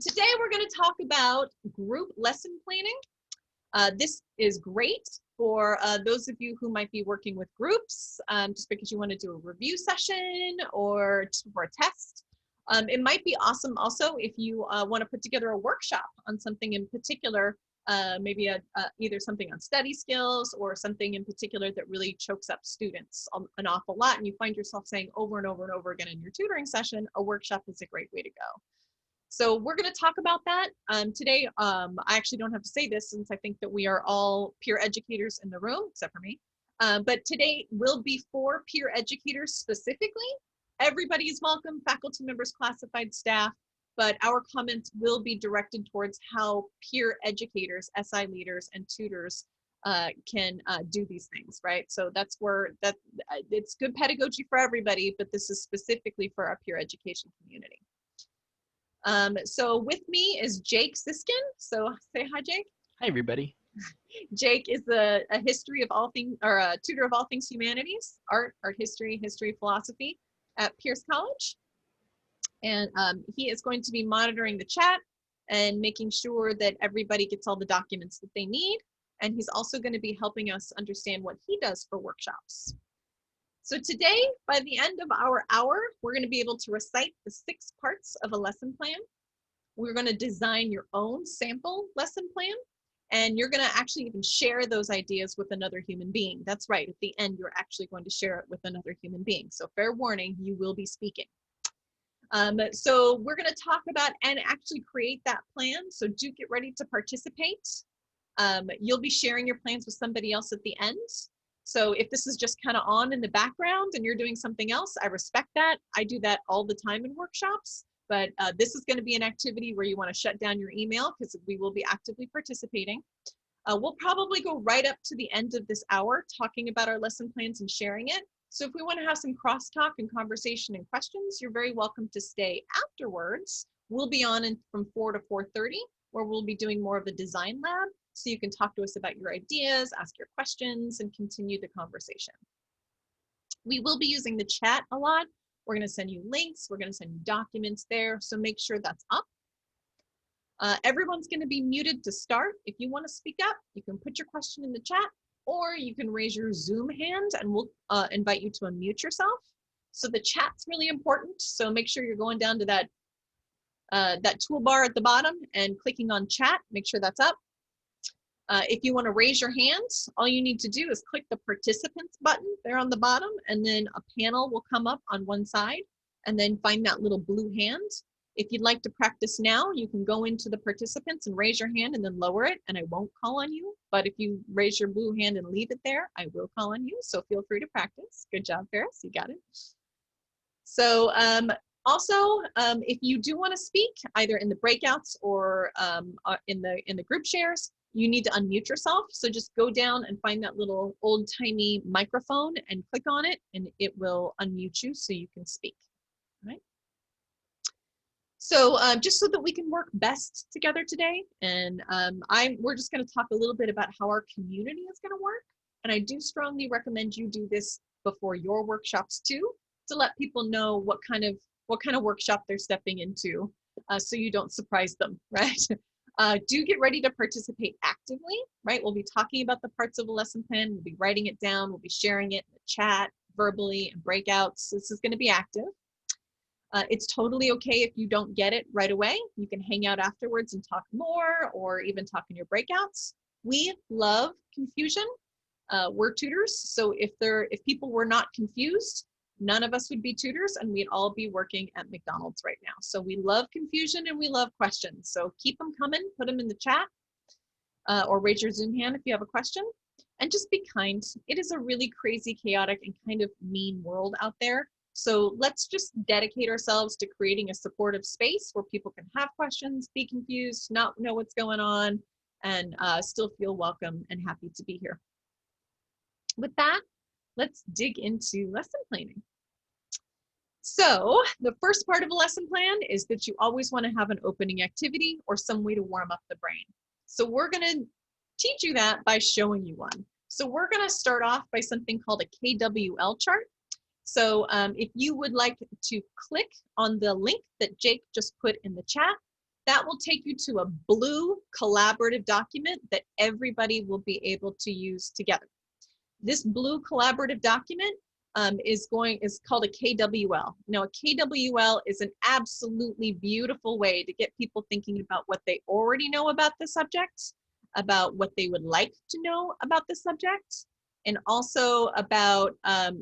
Today we're going to talk about group lesson planning. This is great for those of you who might be working with groups, just because you want to do a review session or just for a test. It might be awesome also if you want to put together a workshop on something in particular, maybe either something on study skills or something in particular that really chokes up students an awful lot, and you find yourself saying over and over and over again in your tutoring session, a workshop is a great way to go. So we're going to talk about that today. I actually don't have to say this since I think that we are all peer educators in the room, except for me. But today will be for peer educators specifically. Everybody is welcome, faculty members, classified staff, but our comments will be directed towards how peer educators, SI leaders, and tutors can do these things, right? So that's where it's good pedagogy for everybody, but this is specifically for our peer education community. So with me is Jake Siskin. So say hi, Jake. Hi, everybody. Jake is a history of all things, or a tutor of all things humanities, art history, philosophy at Pierce College. And he is going to be monitoring the chat and making sure that everybody gets all the documents that they need. And he's also going to be helping us understand what he does for workshops. So today, by the end of our hour, we're going to be able to recite the 6 parts of a lesson plan. We're going to design your own sample lesson plan, and you're going to actually even share those ideas with another human being. That's right, at the end, you're actually going to share it with another human being. So fair warning, you will be speaking. So we're going to talk about and actually create that plan. So do get ready to participate. You'll be sharing your plans with somebody else at the end. So if this is just kind of on in the background and you're doing something else, I respect that. I do that all the time in workshops, but this is going to be an activity where you want to shut down your email because we will be actively participating. We'll probably go right up to the end of this hour talking about our lesson plans and sharing it. So if we want to have some crosstalk and conversation and questions, you're very welcome to stay afterwards. We'll be on from 4 to 4:30, where we'll be doing more of a design lab. So you can talk to us about your ideas, ask your questions, and continue the conversation. We will be using the chat a lot. We're going to send you links. We're going to send you documents there. So make sure that's up. Everyone's going to be muted to start. If you want to speak up, you can put your question in the chat, or you can raise your Zoom hand and we'll invite you to unmute yourself. So the chat's really important. So make sure you're going down to that toolbar at the bottom and clicking on chat. Make sure that's up. If you want to raise your hands, all you need to do is click the participants button there on the bottom, and then a panel will come up on one side, and then find that little blue hand. If you'd like to practice now, you can go into the participants and raise your hand and then lower it, and I won't call on you. But if you raise your blue hand and leave it there, I will call on you. So feel free to practice. Good job, Ferris. You got it. So also, if you do want to speak, either in the breakouts or in the group shares, you need to unmute yourself. So just go down and find that little old-timey microphone and click on it, and it will unmute you so you can speak. All right. So just so that we can work best together today, and we're just going to talk a little bit about how our community is going to work. And I do strongly recommend you do this before your workshops too, to let people know what kind of workshop they're stepping into, so you don't surprise them, right? Do get ready to participate actively, right? We'll be talking about the parts of a lesson plan. We'll be writing it down. We'll be sharing it in the chat, verbally, and breakouts. This is going to be active. It's totally okay if you don't get it right away. You can hang out afterwards and talk more, or even talk in your breakouts. We love confusion. We're tutors, so if people were not confused, none of us would be tutors, and we'd all be working at McDonald's right now. So we love confusion and we love questions. So keep them coming, put them in the chat, or raise your Zoom hand if you have a question. And just be kind. It is a really crazy, chaotic, and kind of mean world out there. So let's just dedicate ourselves to creating a supportive space where people can have questions, be confused, not know what's going on, and still feel welcome and happy to be here. With that, let's dig into lesson planning. So the first part of a lesson plan is that you always want to have an opening activity or some way to warm up the brain. So we're going to teach you that by showing you one. So we're going to start off by something called a KWL chart. So if you would like to click on the link that Jake just put in the chat, that will take you to a blue collaborative document that everybody will be able to use together. This blue collaborative document is called a KWL. Now, a KWL is an absolutely beautiful way to get people thinking about what they already know about the subject, about what they would like to know about the subject, and also about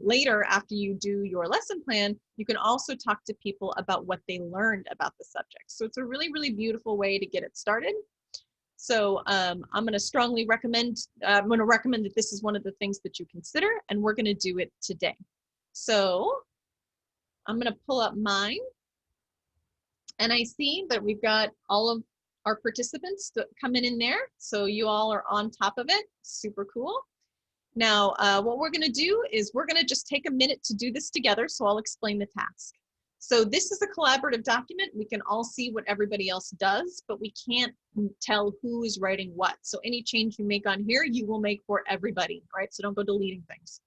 later, after you do your lesson plan, you can also talk to people about what they learned about the subject. So it's a really, really beautiful way to get it started. So I'm going to strongly recommend, that this is one of the things that you consider, and we're going to do it today. So I'm going to pull up mine, and I see that we've got all of our participants coming in there. So you all are on top of it. Super cool. Now, what we're going to do is we're going to just take a minute to do this together. So I'll explain the task. So this is a collaborative document. We can all see what everybody else does, but we can't tell who is writing what. So any change you make on here, you will make for everybody, right? So don't go deleting things.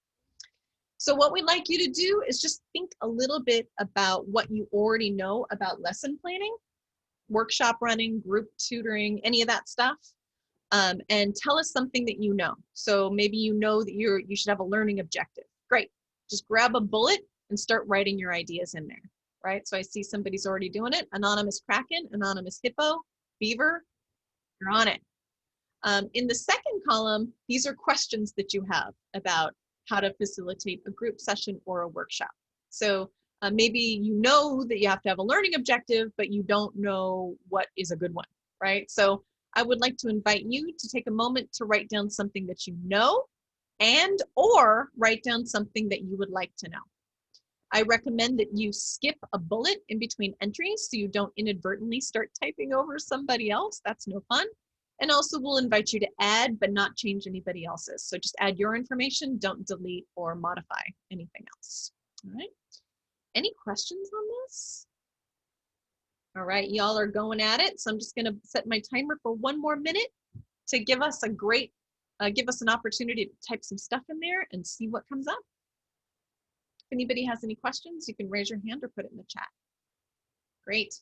So what we'd like you to do is just think a little bit about what you already know about lesson planning, workshop running, group tutoring, any of that stuff. And tell us something that you know. So maybe you know that you should have a learning objective. Great. Just grab a bullet and start writing your ideas in there. Right? So I see somebody's already doing it. Anonymous Kraken, Anonymous Hippo, Beaver, you're on it. In the second column, these are questions that you have about how to facilitate a group session or a workshop. So maybe you know that you have to have a learning objective, but you don't know what is a good one, right? So I would like to invite you to take a moment to write down something that you know, or write down something that you would like to know. I recommend that you skip a bullet in between entries so you don't inadvertently start typing over somebody else. That's no fun. And also we'll invite you to add but not change anybody else's. So just add your information, don't delete or modify anything else. All right. Any questions on this? All right, y'all are going at it. So I'm just gonna set my timer for 1 more minute to give us an opportunity to type some stuff in there and see what comes up. If anybody has any questions, you can raise your hand or put it in the chat. Great.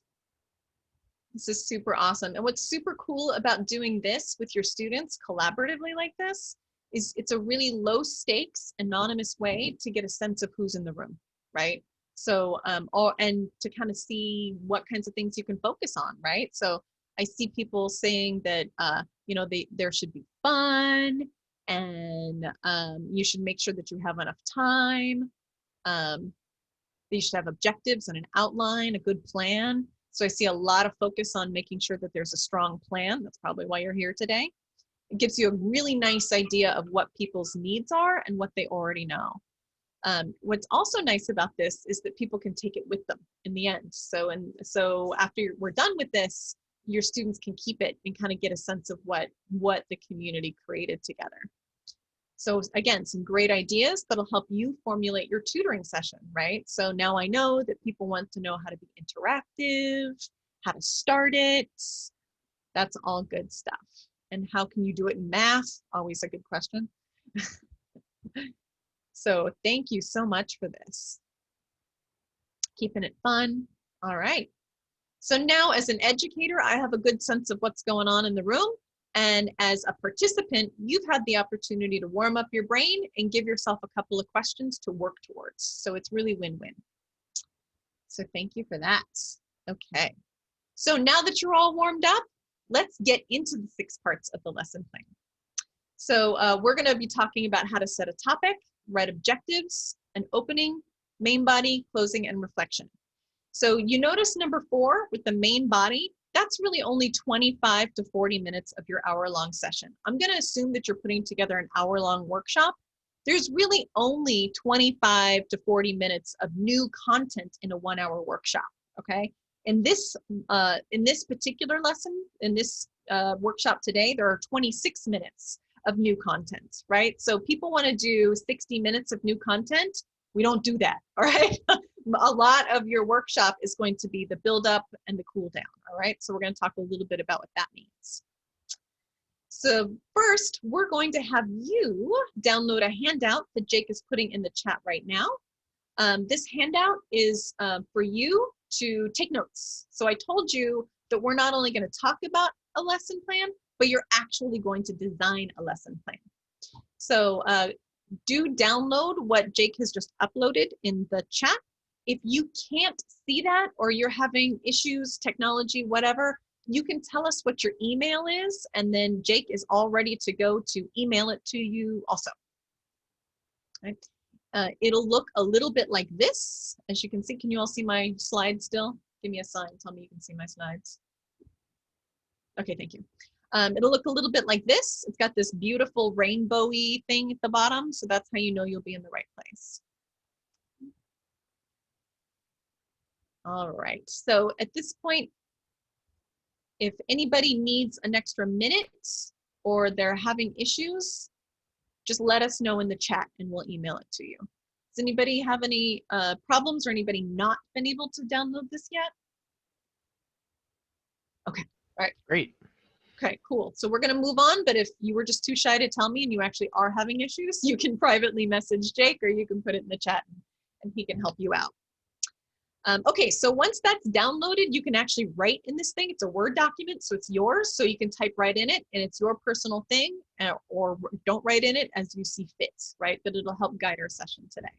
This is super awesome. And what's super cool about doing this with your students collaboratively like this is it's a really low stakes, anonymous way to get a sense of who's in the room, right? So, and to kind of see what kinds of things you can focus on, right? So I see people saying that, you know, there should be fun, and you should make sure that you have enough time. You should have objectives and an outline, a good plan. So I see a lot of focus on making sure that there's a strong plan. That's probably why you're here today. It gives you a really nice idea of what people's needs are and what they already know. What's also nice about this is that people can take it with them in the end. So after we're done with this, your students can keep it and kind of get a sense of what the community created together. So again, some great ideas that'll help you formulate your tutoring session, right? So now I know that people want to know how to be interactive, how to start it. That's all good stuff. And how can you do it in math? Always a good question. So thank you so much for this. Keeping it fun. All right. So now as an educator, I have a good sense of what's going on in the room. And as a participant, you've had the opportunity to warm up your brain and give yourself a couple of questions to work towards. So it's really win-win. So thank you for that. Okay. So now that you're all warmed up, let's get into the 6 parts of the lesson plan. So we're going to be talking about how to set a topic, write objectives, an opening, main body, closing, and reflection. So you notice number 4 with the main body, that's really only 25 to 40 minutes of your hour-long session. I'm going to assume that you're putting together an hour-long workshop. There's really only 25 to 40 minutes of new content in a 1-hour workshop, okay? In this particular lesson, in this workshop today, there are 26 minutes of new content, right? So people want to do 60 minutes of new content. We don't do that, all right? A lot of your workshop is going to be the build up and the cool down, all right? So we're going to talk a little bit about what that means. So first, we're going to have you download a handout that Jake is putting in the chat right now. This handout is for you to take notes. So I told you that we're not only going to talk about a lesson plan, but you're actually going to design a lesson plan. So do download what Jake has just uploaded in the chat. If you can't see that, or you're having issues, technology, whatever, you can tell us what your email is, and then Jake is all ready to go to email it to you also. Right? It'll look a little bit like this. As you can see, can you all see my slides still? Give me a sign, tell me you can see my slides. Okay, thank you. It'll look a little bit like this. It's got this beautiful rainbowy thing at the bottom, so that's how you know you'll be in the right place. All right, so at this point, if anybody needs an extra minute or they're having issues, just let us know in the chat and we'll email it to you. Does anybody have any problems, or anybody not been able to download this yet? Okay, all right. Great. Okay, cool. So we're gonna move on, but if you were just too shy to tell me and you actually are having issues, you can privately message Jake, or you can put it in the chat and he can help you out. Okay, so once that's downloaded, you can actually write in this thing. It's a Word document, so it's yours, so you can type right in it, and it's your personal thing, or don't write in it as you see fit, right? But it'll help guide our session today.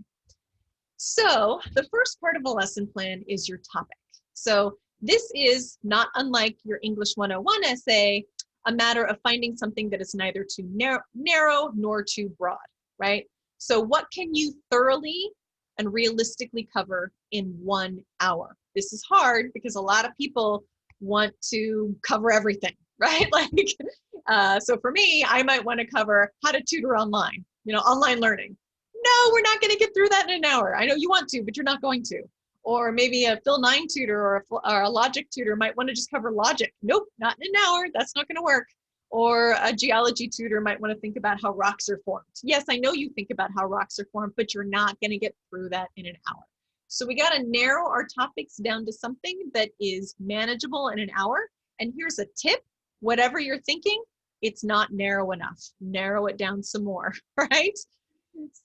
So the first part of a lesson plan is your topic. So this is not unlike your English 101 essay, a matter of finding something that is neither too narrow nor too broad, right? So what can you thoroughly and realistically cover in 1 hour? This is hard because a lot of people want to cover everything, right? Like, so for me, I might want to cover how to tutor online, online learning. No, we're not going to get through that in an hour. I know you want to, but you're not going to. Or maybe a Phil 9 tutor or a logic tutor might want to just cover logic. Nope, not in an hour. That's not going to work. Or a geology tutor might want to think about how rocks are formed. Yes, I know you think about how rocks are formed, but you're not going to get through that in an hour. So we got to narrow our topics down to something that is manageable in an hour. And here's a tip: whatever you're thinking, it's not narrow enough. Narrow it down some more, right?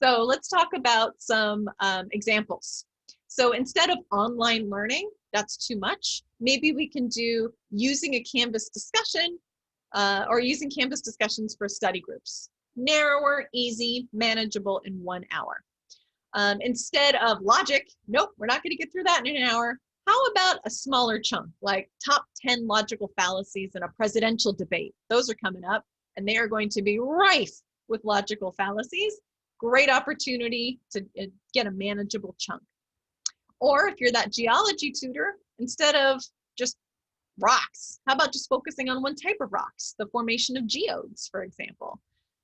So let's talk about some examples. So instead of online learning, that's too much. Maybe we can do using a Canvas discussion or using Canvas discussions for study groups. Narrower, easy, manageable in 1 hour. Instead of logic, nope, we're not going to get through that in an hour. How about a smaller chunk, like top 10 logical fallacies in a presidential debate? Those are coming up, and they are going to be rife with logical fallacies. Great opportunity to get a manageable chunk. Or if you're that geology tutor, instead of just rocks, how about just focusing on one type of rocks, the formation of geodes, for example?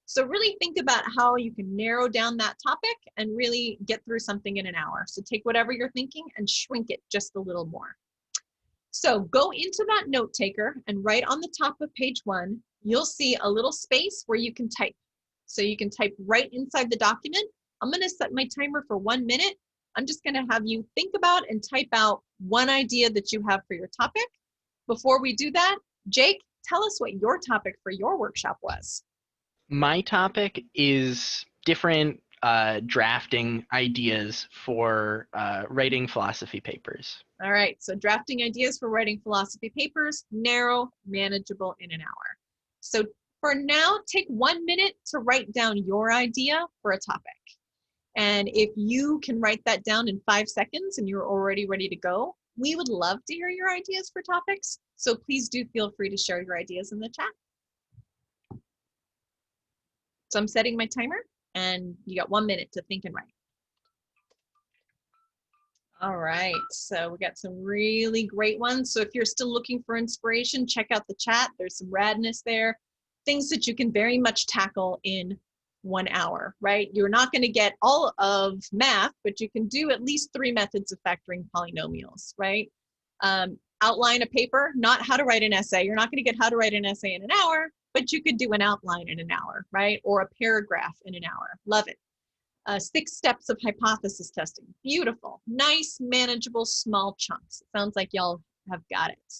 So really think about how you can narrow down that topic and really get through something in an hour. So take whatever you're thinking and shrink it just a little more. So go into that note taker, and right on the top of page 1, you'll see a little space where you can type. So you can type right inside the document. I'm going to set my timer for 1 minute. I'm just going to have you think about and type out one idea that you have for your topic. Before we do that, Jake, tell us what your topic for your workshop was. My topic is different drafting ideas for writing philosophy papers. All right, so drafting ideas for writing philosophy papers, narrow, manageable in an hour. So for now, take 1 minute to write down your idea for a topic. And if you can write that down in 5 seconds and you're already ready to go, we would love to hear your ideas for topics. So please do feel free to share your ideas in the chat. So I'm setting my timer, and you got 1 minute to think and write. All right, so we got some really great ones. So if you're still looking for inspiration, check out the chat. There's some radness there, things that you can very much tackle in 1 hour, right? You're not going to get all of math, but you can do at least 3 methods of factoring polynomials, right? Outline a paper, not how to write an essay. You're not going to get how to write an essay in an hour, but you could do an outline in an hour, right? Or a paragraph in an hour. Love it. 6 steps of hypothesis testing. Beautiful. Nice, manageable, small chunks. It sounds like y'all have got it.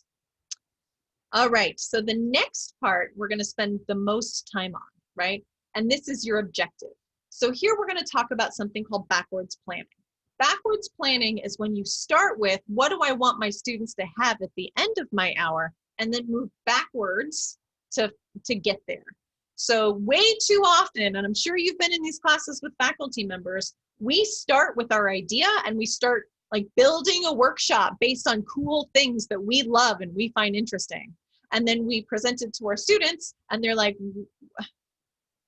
All right, so the next part we're going to spend the most time on, right? And this is your objective. So here we're going to talk about something called backwards planning. Backwards planning is when you start with, what do I want my students to have at the end of my hour, and then move backwards to get there. So way too often, and I'm sure you've been in these classes with faculty members, we start with our idea and we start like building a workshop based on cool things that we love and we find interesting. And then we present it to our students and they're like,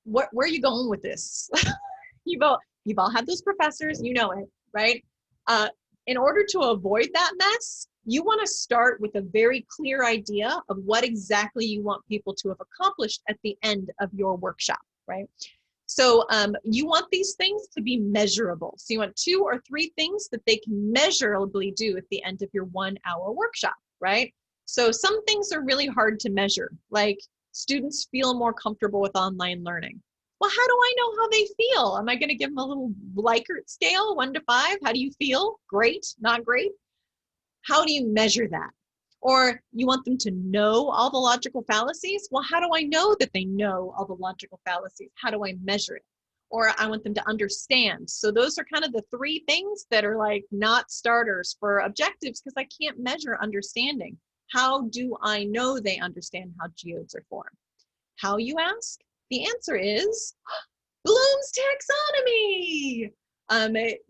where are you going with this? You've all had those professors, you know it, right? In order to avoid that mess, you want to start with a very clear idea of what exactly you want people to have accomplished at the end of your workshop, right? So you want these things to be measurable. So you want 2 or 3 things that they can measurably do at the end of your 1-hour workshop, right? So some things are really hard to measure, like students feel more comfortable with online learning. Well, how do I know how they feel? Am I going to give them a little Likert scale, 1 to 5? How do you feel? Great, not great? How do you measure that? Or you want them to know all the logical fallacies? Well, how do I know that they know all the logical fallacies? How do I measure it? Or I want them to understand. So those are kind of the 3 things that are like not starters for objectives because I can't measure understanding. How do I know they understand how geodes are formed? How, you ask? The answer is Bloom's taxonomy.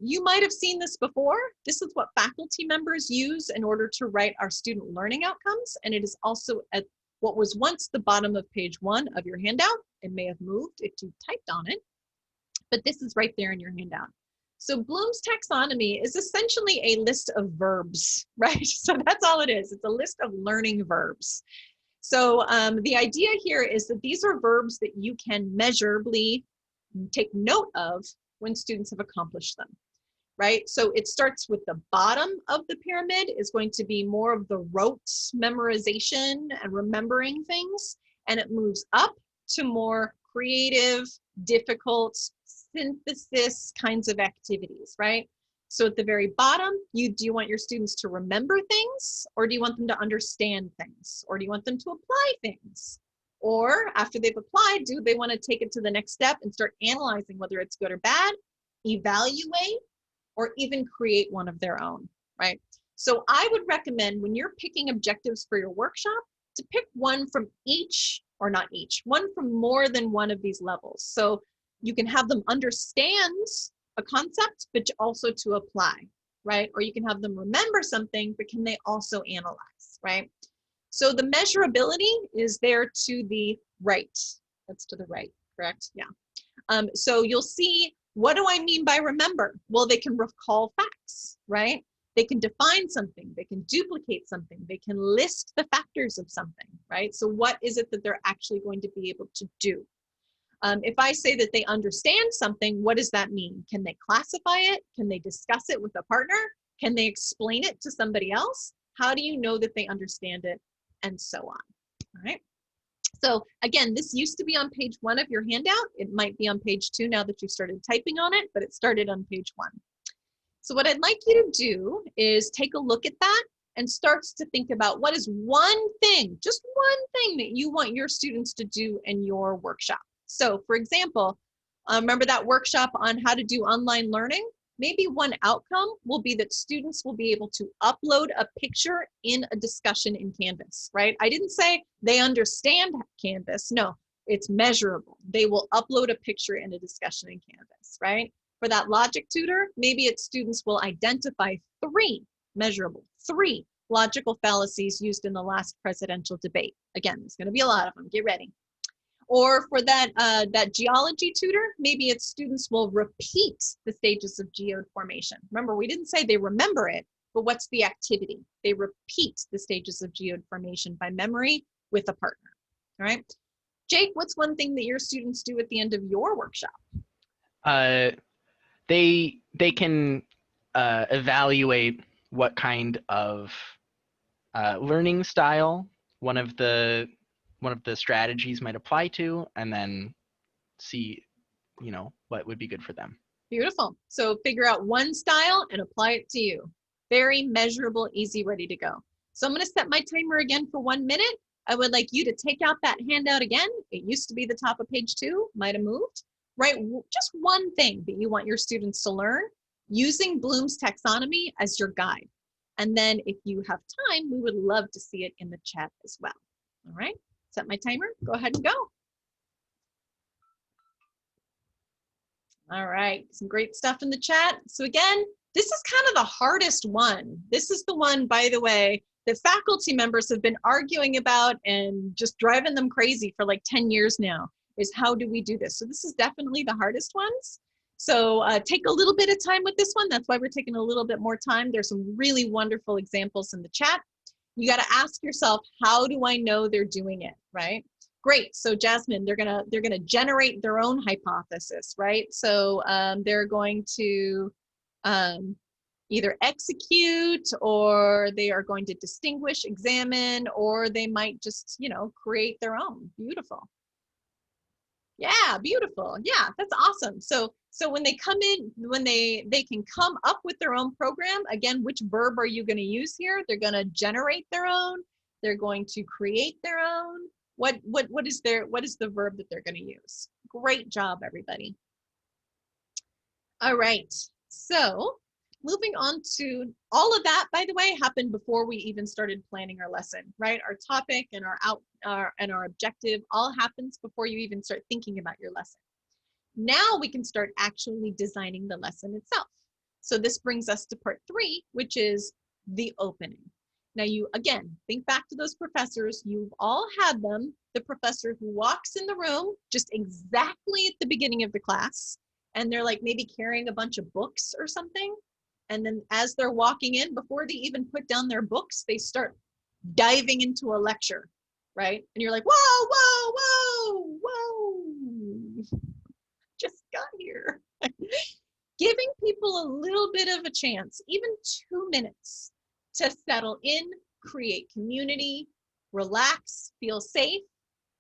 You might have seen this before. This is what faculty members use in order to write our student learning outcomes. And it is also at what was once the bottom of page 1 of your handout. It may have moved if you typed on it, but this is right there in your handout. So Bloom's taxonomy is essentially a list of verbs, right? So that's all it is. It's a list of learning verbs. So the idea here is that these are verbs that you can measurably take note of when students have accomplished them, right? So it starts with the bottom of the pyramid is going to be more of the rote memorization and remembering things, and it moves up to more creative, difficult, synthesis kinds of activities, right? So at the very bottom, do you want your students to remember things, or do you want them to understand things, or do you want them to apply things? Or after they've applied, do they want to take it to the next step and start analyzing whether it's good or bad, evaluate, or even create one of their own, right? So I would recommend when you're picking objectives for your workshop to pick one from each, or not each, one from more than one of these levels. So you can have them understand a concept, but also to apply, right? Or you can have them remember something, but can they also analyze, right? So the measurability is there to the right. That's to the right, correct? Yeah. So you'll see, what do I mean by remember? Well, they can recall facts, right? They can define something, they can duplicate something, they can list the factors of something, right? So what is it that they're actually going to be able to do? If I say that they understand something, what does that mean? Can they classify it? Can they discuss it with a partner? Can they explain it to somebody else? How do you know that they understand it? And so on, all right? So again, this used to be on page 1 of your handout. It might be on page 2 now that you started typing on it, but it started on page 1. So what I'd like you to do is take a look at that and starts to think about what is one thing, just one thing that you want your students to do in your workshop. So for example, remember that workshop on how to do online learning? Maybe one outcome will be that students will be able to upload a picture in a discussion in Canvas, right? I didn't say they understand Canvas. No, it's measurable. They will upload a picture in a discussion in Canvas, right? For that logic tutor, maybe its students will identify 3 measurable, 3 logical fallacies used in the last presidential debate. Again, there's going to be a lot of them. Get ready. Or for that, that geology tutor, maybe its students will repeat the stages of geode formation. Remember, we didn't say they remember it, but what's the activity? They repeat the stages of geode formation by memory with a partner, all right? Jake, what's one thing that your students do at the end of your workshop? They can evaluate what kind of learning style one of the strategies might apply to, and then see, what would be good for them. Beautiful. So figure out one style and apply it to you. Very measurable, easy, ready to go. So I'm going to set my timer again for 1 minute. I would like you to take out that handout again. It used to be the top of page 2, might have moved. Right, just one thing that you want your students to learn, using Bloom's taxonomy as your guide. And then if you have time, we would love to see it in the chat as well. All right, set my timer, go ahead and go. All right, some great stuff in the chat. So again, this is kind of the hardest one. This is the one, by the way, that faculty members have been arguing about and just driving them crazy for like 10 years now, is how do we do this? So this is definitely the hardest ones. So take a little bit of time with this one. That's why we're taking a little bit more time. There's some really wonderful examples in the chat. You got to ask yourself, how do I know they're doing it, right? Great. So Jasmine, they're gonna generate their own hypothesis, right? So they're going to either execute, or they are going to distinguish, examine, or they might just, you know, create their own. Beautiful. Yeah, beautiful. Yeah, that's awesome. So when they come in, when they can come up with their own program, again, which verb are you going to use here? They're going to generate their own. They're going to create their own. What is the verb that they're going to use? Great job, everybody. All right. So moving on to all of that, by the way, happened before we even started planning our lesson, right? Our topic and our objective all happens before you even start thinking about your lesson. Now we can start actually designing the lesson itself. So this brings us to part 3, which is the opening. Now you, again, think back to those professors. You've all had them. The professor who walks in the room just exactly at the beginning of the class, and they're like maybe carrying a bunch of books or something. And then as they're walking in, before they even put down their books, they start diving into a lecture, right? And you're like, whoa, whoa, whoa, whoa, just got here. Giving people a little bit of a chance, even 2 minutes, to settle in, create community, relax, feel safe,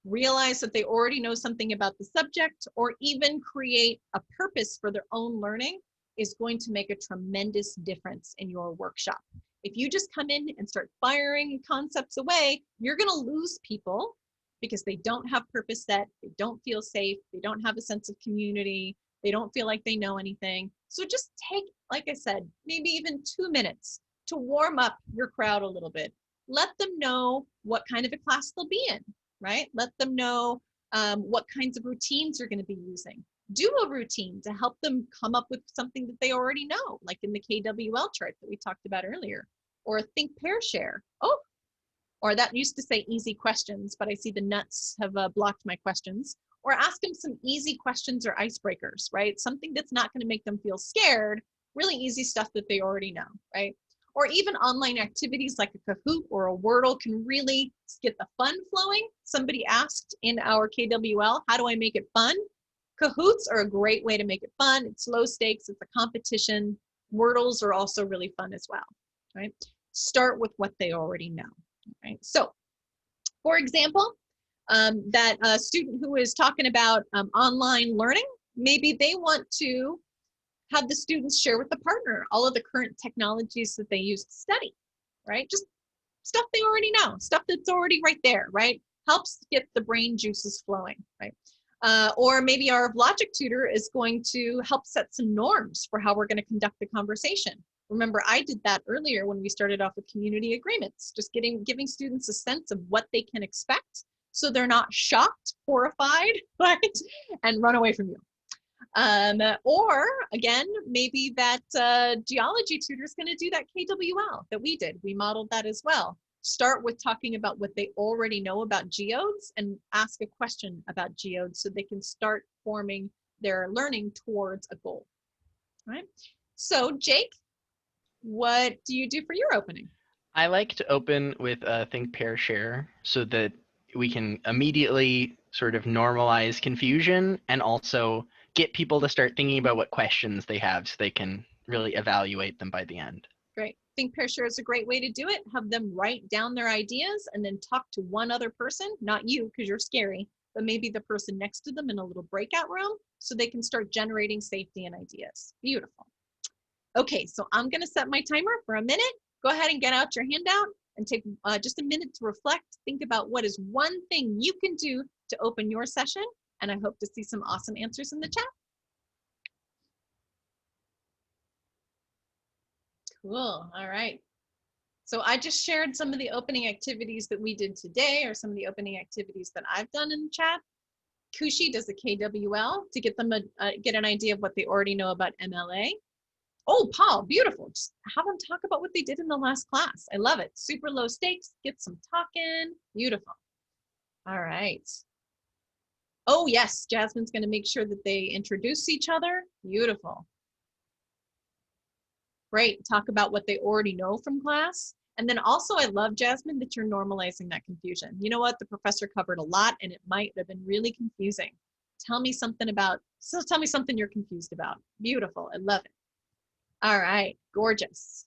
realize that they already know something about the subject, or even create a purpose for their own learning, is going to make a tremendous difference in your workshop. If you just come in and start firing concepts away, you're going to lose people because they don't have purpose set, they don't feel safe, they don't have a sense of community, they don't feel like they know anything. So just take, like I said, maybe even 2 minutes to warm up your crowd a little bit. Let them know what kind of a class they'll be in, right? Let them know what kinds of routines you're going to be using. Do a routine to help them come up with something that they already know, like in the KWL chart that we talked about earlier, or think, pair, share. Oh, or that used to say easy questions, but I see the nuts have blocked my questions. Or ask them some easy questions or icebreakers, right? Something that's not going to make them feel scared, really easy stuff that they already know, right? Or even online activities like a Kahoot or a Wordle can really get the fun flowing. Somebody asked in our KWL, how do I make it fun? Kahoots are a great way to make it fun. It's low stakes, it's a competition. Wordles are also really fun as well, right? Start with what they already know, right? So, for example, that student who is talking about online learning, maybe they want to have the students share with the partner all of the current technologies that they use to study, right? Just stuff they already know, stuff that's already right there, right? Helps get the brain juices flowing, right? Or maybe our logic tutor is going to help set some norms for how we're going to conduct the conversation. Remember, I did that earlier when we started off with community agreements, just giving students a sense of what they can expect so they're not shocked, horrified, right? And run away from you. Or again, maybe that geology tutor is going to do that KWL that we did. We modeled that as well. Start with talking about what they already know about geodes and ask a question about geodes so they can start forming their learning towards a goal. All right. So Jake, what do you do for your opening? I like to open with a think, pair, share so that we can immediately sort of normalize confusion and also get people to start thinking about what questions they have so they can really evaluate them by the end. Great. Think, pair, share is a great way to do it. Have them write down their ideas and then talk to one other person, not you because you're scary, but maybe the person next to them in a little breakout room so they can start generating safety and ideas. Beautiful. Okay, so I'm going to set my timer for a minute. Go ahead and get out your handout and take just a minute to reflect. Think about what is one thing you can do to open your session, and I hope to see some awesome answers in the chat. Cool. All right. So I just shared some of the opening activities that we did today, or some of the opening activities that I've done in the chat. Kushi does the KWL to get them get an idea of what they already know about MLA. Oh, Paul, beautiful. Just have them talk about what they did in the last class. I love it. Super low stakes, get some talking. Beautiful. All right. Oh, yes, Jasmine's going to make sure that they introduce each other. Beautiful. Great. Talk about what they already know from class. And then also, I love, Jasmine, that you're normalizing that confusion. You know what? The professor covered a lot, and it might have been really confusing. Tell me something you're confused about. Beautiful. I love it. All right. Gorgeous.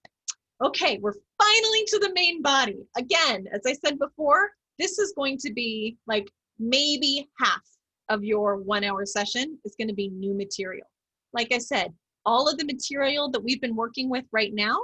Okay, we're finally to the main body. Again, as I said before, this is going to be like maybe half of your 1 hour session is going to be new material. Like I said, all of the material that we've been working with right now,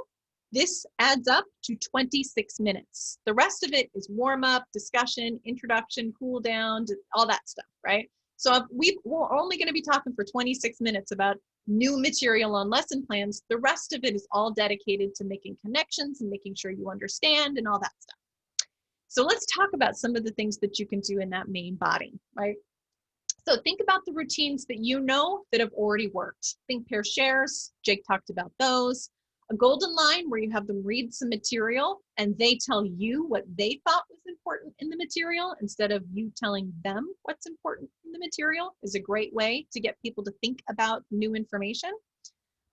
this adds up to 26 minutes. The rest of it is warm up, discussion, introduction, cool down, all that stuff, right? So we're only going to be talking for 26 minutes about new material on lesson plans. The rest of it is all dedicated to making connections and making sure you understand and all that stuff. So let's talk about some of the things that you can do in that main body, right? So think about the routines that you know that have already worked. Think pair shares, Jake talked about those. A golden line where you have them read some material and they tell you what they thought was important in the material instead of you telling them what's important in the material is a great way to get people to think about new information.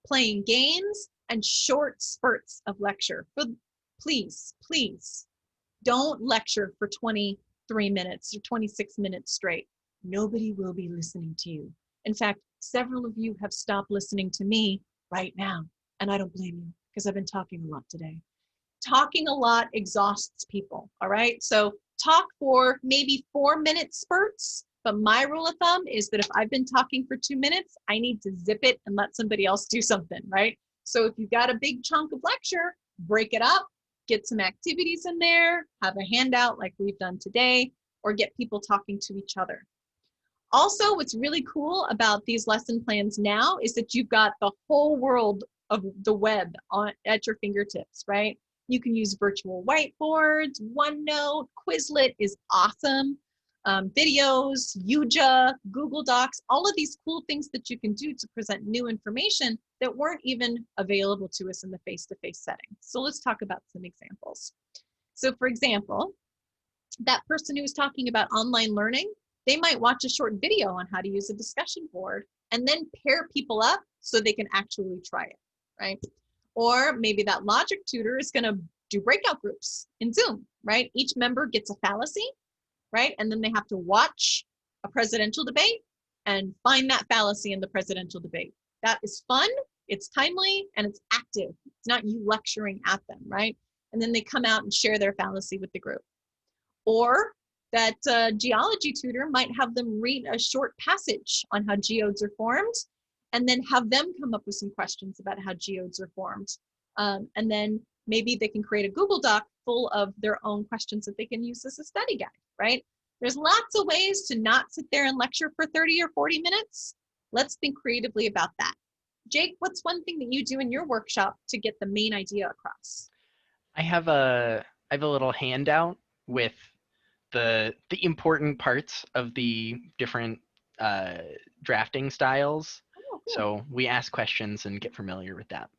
Playing games and short spurts of lecture. But please, please don't lecture for 23 minutes or 26 minutes straight. Nobody will be listening to you. In fact, several of you have stopped listening to me right now, and I don't blame you because I've been talking a lot today. Talking a lot exhausts people, all right? So talk for maybe 4-minute spurts, but my rule of thumb is that if I've been talking for 2 minutes, I need to zip it and let somebody else do something, right? So if you've got a big chunk of lecture, break it up, get some activities in there, have a handout like we've done today, or get people talking to each other. Also, what's really cool about these lesson plans now is that you've got the whole world of the web at your fingertips, right? You can use virtual whiteboards, OneNote, Quizlet is awesome. Videos, Yuja, Google Docs, all of these cool things that you can do to present new information that weren't even available to us in the face-to-face setting. So let's talk about some examples. So for example, that person who was talking about online learning, they might watch a short video on how to use a discussion board and then pair people up so they can actually try it, right? Or maybe that logic tutor is going to do breakout groups in Zoom, right? Each member gets a fallacy, right? And then they have to watch a presidential debate and find that fallacy in the presidential debate. That is fun, it's timely, and it's active. It's not you lecturing at them, right? And then they come out and share their fallacy with the group. Or that geology tutor might have them read a short passage on how geodes are formed and then have them come up with some questions about how geodes are formed. And then maybe they can create a Google Doc full of their own questions that they can use as a study guide, right? There's lots of ways to not sit there and lecture for 30 or 40 minutes. Let's think creatively about that. Jake, what's one thing that you do in your workshop to get the main idea across? I have a little handout with the important parts of the different drafting styles. Oh, cool. So we ask questions and get familiar with that.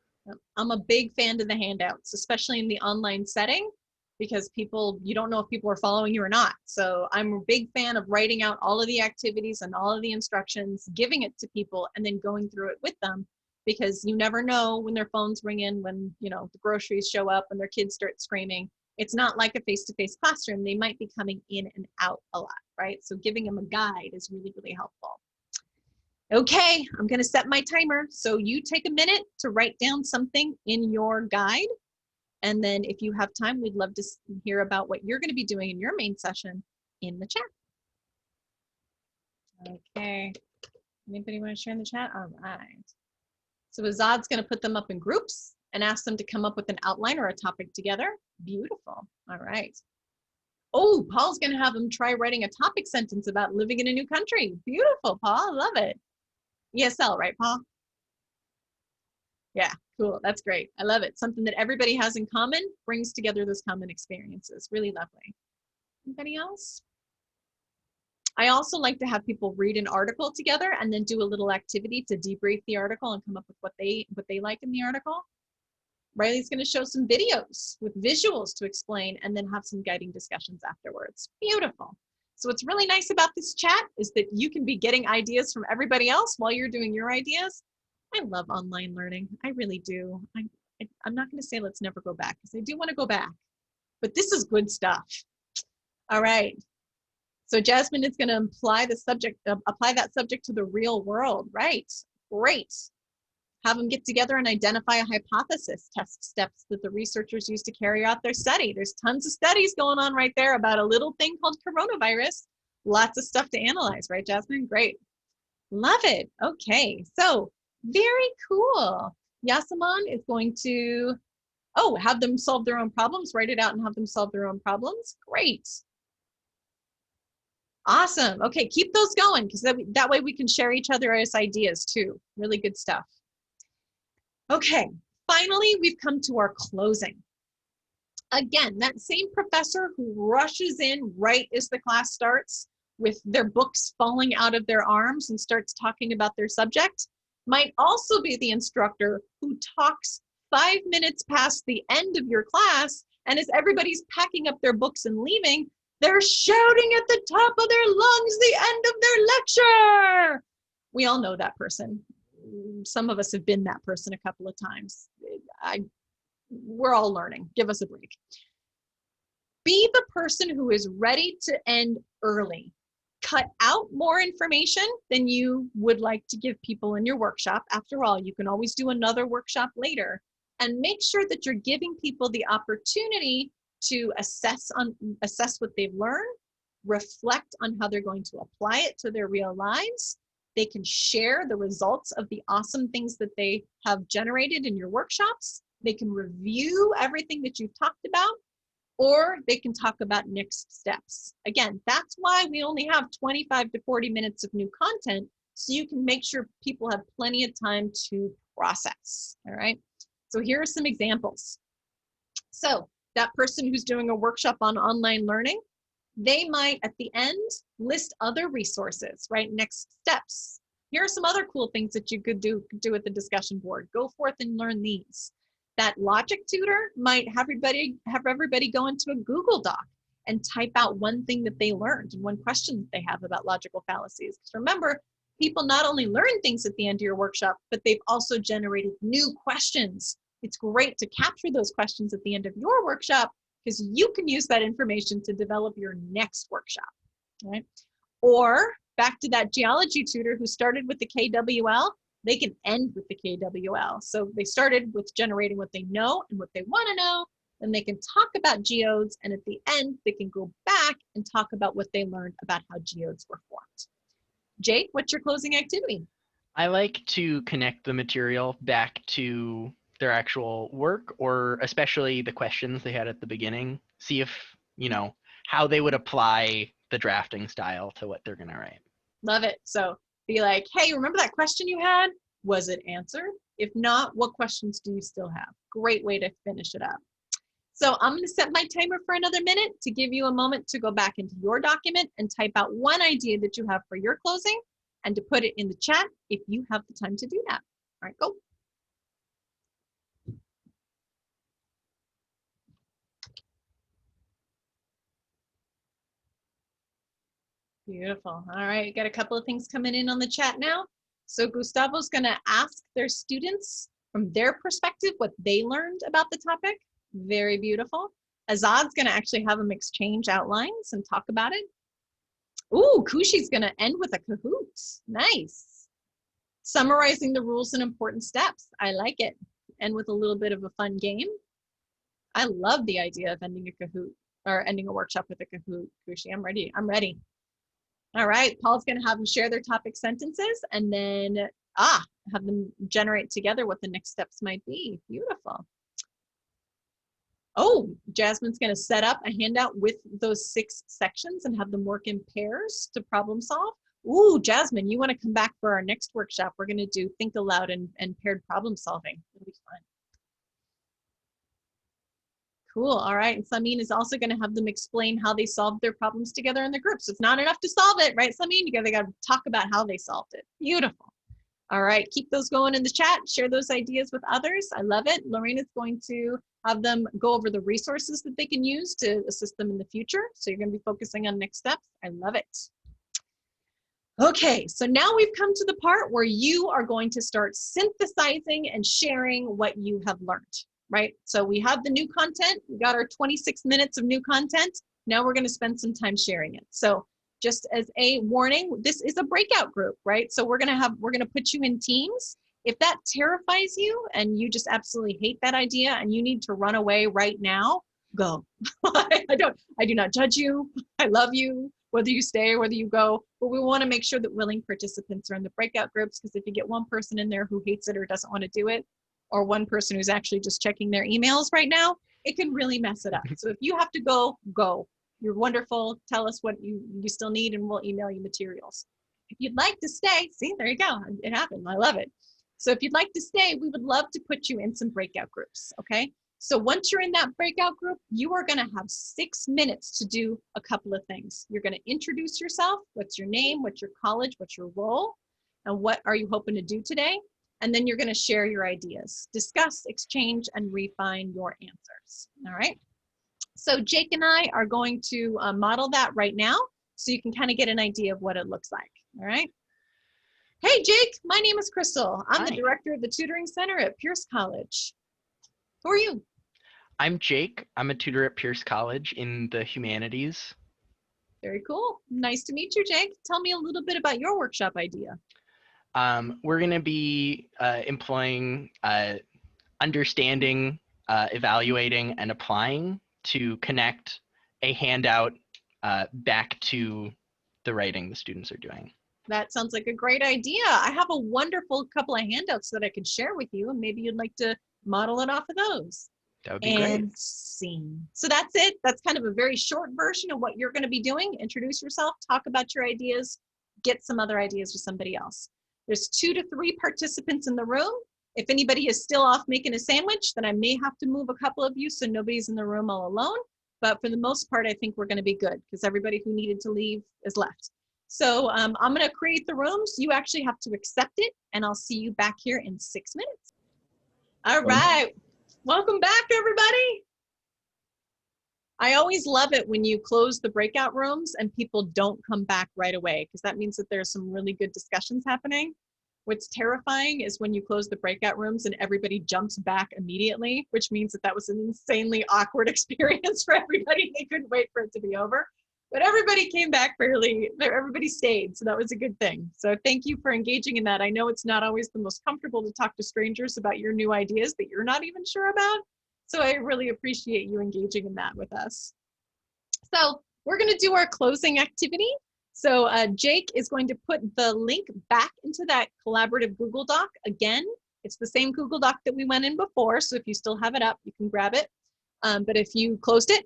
I'm a big fan of the handouts, especially in the online setting, because you don't know if people are following you or not. So I'm a big fan of writing out all of the activities and all of the instructions, giving it to people, and then going through it with them, because you never know when their phones ring in, when the groceries show up and their kids start screaming. It's not like a face-to-face classroom. They might be coming in and out a lot, right? So giving them a guide is really, really helpful. Okay, I'm gonna set my timer. So you take a minute to write down something in your guide. And then if you have time, we'd love to hear about what you're gonna be doing in your main session in the chat. Okay, anybody wanna share in the chat? All right. So Azad's gonna put them up in groups and ask them to come up with an outline or a topic together. Beautiful, all right. Oh, Paul's gonna have them try writing a topic sentence about living in a new country. Beautiful, Paul, I love it. ESL, right, Paul? Yeah, Cool. That's great. I love it. Something that everybody has in common brings together those common experiences. Really lovely. Anybody else? I also like to have people read an article together and then do a little activity to debrief the article and come up with what they like in the article. Riley's going to show some videos with visuals to explain and then have some guiding discussions afterwards. Beautiful. So what's really nice about this chat is that you can be getting ideas from everybody else while you're doing your ideas. I love online learning. I really do. I'm not going to say let's never go back because I do want to go back, but this is good stuff. All right. So Jasmine is going to apply that subject to the real world, right? Great. Have them get together and identify a hypothesis, test steps that the researchers use to carry out their study. There's tons of studies going on right there about a little thing called coronavirus. Lots of stuff to analyze, right, Jasmine? Great. Love it. Okay, so very cool. Yasaman is going to, have them solve their own problems, write it out and have them solve their own problems. Great. Awesome. Okay, keep those going because that way we can share each other's ideas too. Really good stuff. Okay, finally, we've come to our closing. Again, that same professor who rushes in right as the class starts with their books falling out of their arms and starts talking about their subject might also be the instructor who talks 5 minutes past the end of your class, and as everybody's packing up their books and leaving, they're shouting at the top of their lungs the end of their lecture. We all know that person. Some of us have been that person a couple of times. We're all learning. Give us a break. Be the person who is ready to end early. Cut out more information than you would like to give people in your workshop. After all, you can always do another workshop later. And make sure that you're giving people the opportunity to assess what they've learned, reflect on how they're going to apply it to their real lives. They can share the results of the awesome things that they have generated in your workshops. They can review everything that you've talked about, or they can talk about next steps. Again, that's why we only have 25 to 40 minutes of new content, so you can make sure people have plenty of time to process, all right? So here are some examples. So that person who's doing a workshop on online learning, they might at the end list other resources, right? Next steps. Here are some other cool things that you could do at the discussion board. Go forth and learn these. That logic tutor might have everybody go into a Google Doc and type out one thing that they learned and one question that they have about logical fallacies. Because remember, people not only learn things at the end of your workshop, but they've also generated new questions. It's great to capture those questions at the end of your workshop because you can use that information to develop your next workshop, right? Or back to that geology tutor who started with the KWL, they can end with the KWL. So they started with generating what they know and what they want to know, then they can talk about geodes, and at the end, they can go back and talk about what they learned about how geodes were formed. Jake, what's your closing activity? I like to connect the material back to their actual work, or especially the questions they had at the beginning. See if, how they would apply the drafting style to what they're going to write. Love it. So be like, hey, remember that question you had? Was it answered? If not, what questions do you still have? Great way to finish it up. So I'm going to set my timer for another minute to give you a moment to go back into your document and type out one idea that you have for your closing and to put it in the chat if you have the time to do that. All right, go. Beautiful. All right, got a couple of things coming in on the chat now. So Gustavo's going to ask their students from their perspective what they learned about the topic. Very beautiful. Azad's going to actually have them exchange outlines and talk about it. Ooh, Kushi's going to end with a Kahoot. Nice. Summarizing the rules and important steps. I like it. End with a little bit of a fun game. I love the idea of ending a Kahoot or ending a workshop with a Kahoot. Kushi, I'm ready. I'm ready. All right, Paul's going to have them share their topic sentences and then have them generate together what the next steps might be. Beautiful. Oh, Jasmine's going to set up a handout with those 6 sections and have them work in pairs to problem solve. Ooh, Jasmine, you want to come back for our next workshop? We're going to do think aloud and paired problem solving. It'll be fun. Cool. All right. And Samin is also going to have them explain how they solved their problems together in the group. So it's not enough to solve it, right, Samin? They got to talk about how they solved it. Beautiful. All right. Keep those going in the chat. Share those ideas with others. I love it. Lorena's going to have them go over the resources that they can use to assist them in the future. So you're going to be focusing on next steps. I love it. Okay, so now we've come to the part where you are going to start synthesizing and sharing what you have learned, right? So we have the new content. We got our 26 minutes of new content. Now we're going to spend some time sharing it. So just as a warning, this is a breakout group, right? So we're going to put you in teams. If that terrifies you and you just absolutely hate that idea and you need to run away right now, go. I do not judge you. I love you, whether you stay or whether you go, but we want to make sure that willing participants are in the breakout groups, because if you get one person in there who hates it or doesn't want to do it, or one person who's actually just checking their emails right now, it can really mess it up. So if you have to go, go. You're wonderful. Tell us what you still need and we'll email you materials. If you'd like to stay, see, there you go. It happened. I love it. So if you'd like to stay, we would love to put you in some breakout groups, okay? So once you're in that breakout group, you are going to have 6 minutes to do a couple of things. You're going to introduce yourself. What's your name? What's your college? What's your role? And what are you hoping to do today? And then you're going to share your ideas, discuss, exchange, and refine your answers. All right. So Jake and I are going to model that right now so you can kind of get an idea of what it looks like. All right. Hey, Jake, my name is Crystal. I'm the director of the Tutoring Center at Pierce College. Who are you? I'm Jake. I'm a tutor at Pierce College in the humanities. Very cool. Nice to meet you, Jake. Tell me a little bit about your workshop idea. We're going to be employing understanding, evaluating, and applying to connect a handout back to the writing the students are doing. That sounds like a great idea. I have a wonderful couple of handouts that I could share with you, and maybe you'd like to model it off of those. That would be great. Scene. So that's it. That's kind of a very short version of what you're going to be doing. Introduce yourself, talk about your ideas, get some other ideas with somebody else. There's 2 to 3 participants in the room. If anybody is still off making a sandwich, then I may have to move a couple of you so nobody's in the room all alone. But for the most part, I think we're going to be good because everybody who needed to leave is left. So I'm going to create the rooms. You actually have to accept it, and I'll see you back here in 6 minutes. All right. Welcome back, everybody. I always love it when you close the breakout rooms and people don't come back right away, because that means that there's some really good discussions happening. What's terrifying is when you close the breakout rooms and everybody jumps back immediately, which means that was an insanely awkward experience for everybody. They couldn't wait for it to be over. But everybody came back everybody stayed, so that was a good thing. So thank you for engaging in that. I know it's not always the most comfortable to talk to strangers about your new ideas that you're not even sure about. So I really appreciate you engaging in that with us. So we're gonna do our closing activity. So Jake is going to put the link back into that collaborative Google Doc. Again, it's the same Google Doc that we went in before, so if you still have it up, you can grab it. But if you closed it,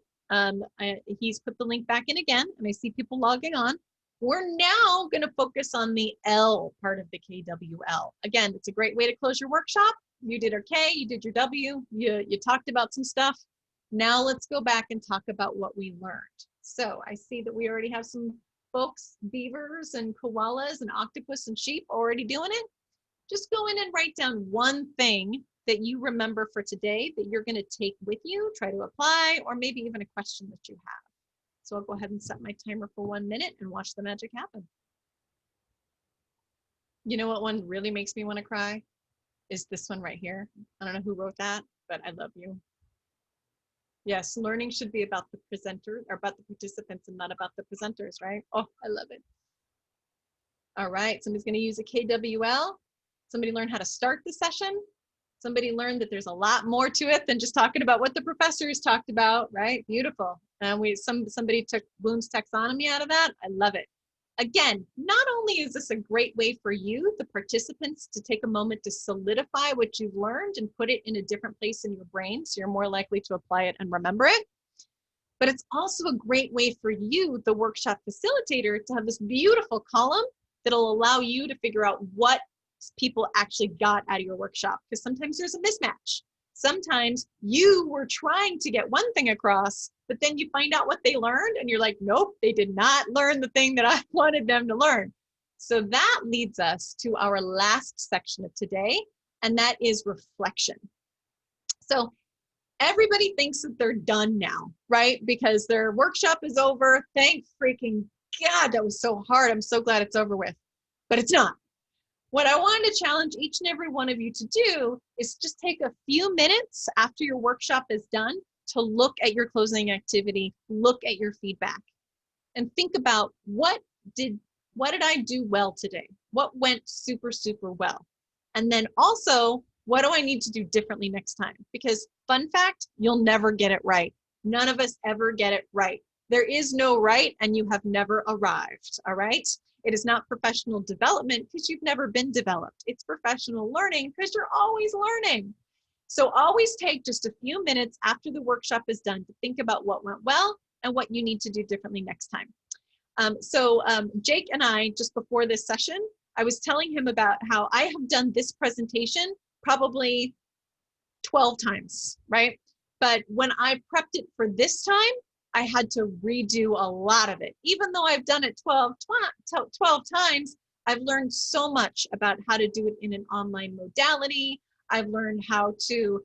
he's put the link back in again, and I see people logging on. We're now going to focus on the L part of the KWL. Again, it's a great way to close your workshop. You did your K, you did your W, you talked about some stuff. Now let's go back and talk about what we learned. So I see that we already have some folks, beavers and koalas and octopus and sheep already doing it. Just go in and write down one thing that you remember for today that you're going to take with you, try to apply, or maybe even a question that you have. So I'll go ahead and set my timer for 1 minute and watch the magic happen. You know what one really makes me want to cry? Is this one right here. I don't know who wrote that, but I love you. Yes, learning should be about the presenter or about the participants and not about the presenters, right? Oh, I love it. All right, somebody's going to use a KWL. Somebody learn how to start the session. Somebody learned that there's a lot more to it than just talking about what the professors talked about, right? Beautiful. And somebody took Bloom's taxonomy out of that. I love it. Again, not only is this a great way for you, the participants, to take a moment to solidify what you've learned and put it in a different place in your brain, so you're more likely to apply it and remember it, but it's also a great way for you, the workshop facilitator, to have this beautiful column that'll allow you to figure out what people actually got out of your workshop, because sometimes there's a mismatch. Sometimes you were trying to get one thing across, but then you find out what they learned and you're like, nope, they did not learn the thing that I wanted them to learn. So that leads us to our last section of today, and that is reflection. So everybody thinks that they're done now, right? Because their workshop is over. Thank freaking God, that was so hard. I'm so glad it's over with, but it's not. What I want to challenge each and every one of you to do is just take a few minutes after your workshop is done to look at your closing activity, look at your feedback, and think about what did I do well today? What went super, super well? And then also, what do I need to do differently next time? Because fun fact, you'll never get it right. None of us ever get it right. There is no right, and you have never arrived, all right? It is not professional development because you've never been developed. It's professional learning because you're always learning. So always take just a few minutes after the workshop is done to think about what went well and what you need to do differently next time. Jake and I, just before this session, I was telling him about how I have done this presentation probably 12 times, right? But when I prepped it for this time, I had to redo a lot of it. Even though I've done it 12 times, I've learned so much about how to do it in an online modality. I've learned how to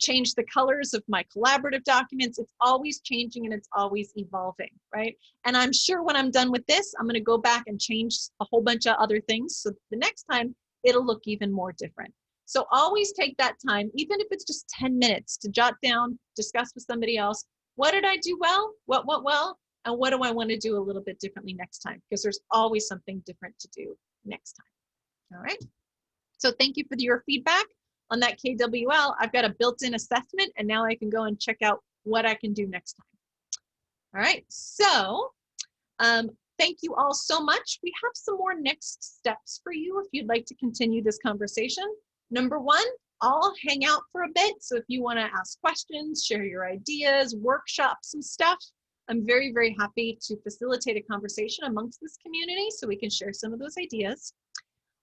change the colors of my collaborative documents. It's always changing and it's always evolving, right? And I'm sure when I'm done with this, I'm going to go back and change a whole bunch of other things. So the next time it'll look even more different. So always take that time, even if it's just 10 minutes, to jot down, discuss with somebody else. What did I do well? What went well? And what do I want to do a little bit differently next time? Because there's always something different to do next time. All right. So thank you for your feedback on that KWL. I've got a built-in assessment, and now I can go and check out what I can do next time. All right. So thank you all so much. We have some more next steps for you if you'd like to continue this conversation. Number one, I'll hang out for a bit. So if you want to ask questions, share your ideas, workshop some stuff, I'm very, very happy to facilitate a conversation amongst this community so we can share some of those ideas.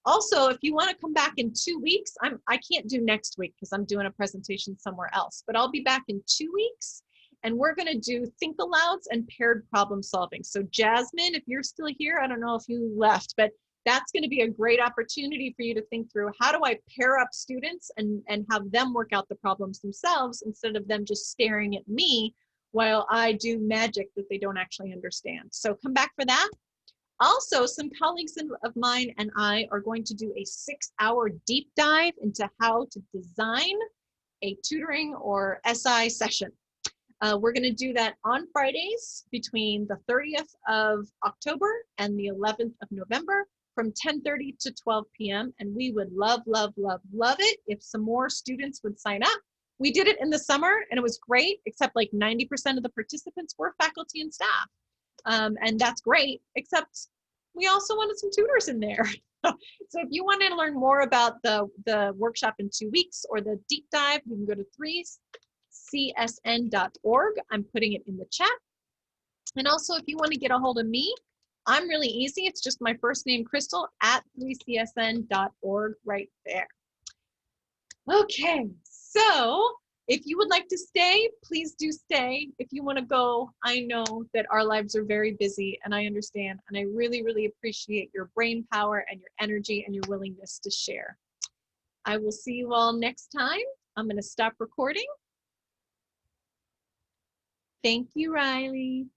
Also, if you want to come back in 2 weeks, I can't do next week because I'm doing a presentation somewhere else, but I'll be back in 2 weeks and we're going to do think alouds and paired problem solving. So Jasmine, if you're still here, I don't know if you left, but that's going to be a great opportunity for you to think through how do I pair up students and have them work out the problems themselves instead of them just staring at me while I do magic that they don't actually understand. So come back for that. Also, some colleagues of mine and I are going to do a 6-hour deep dive into how to design a tutoring or SI session. We're going to do that on Fridays between the 30th of October and the 11th of November from 10:30 to 12 p.m. And we would love, love, love, love it if some more students would sign up. We did it in the summer and it was great, except like 90% of the participants were faculty and staff. And that's great, except we also wanted some tutors in there. So if you want to learn more about the workshop in 2 weeks or the deep dive, you can go to 3csn.org. I'm putting it in the chat. And also if you want to get a hold of me, I'm really easy. It's just my first name, Crystal, at 3csn.org right there. Okay, so if you would like to stay, please do stay. If you want to go, I know that our lives are very busy and I understand. And I really, really appreciate your brain power and your energy and your willingness to share. I will see you all next time. I'm going to stop recording. Thank you, Riley.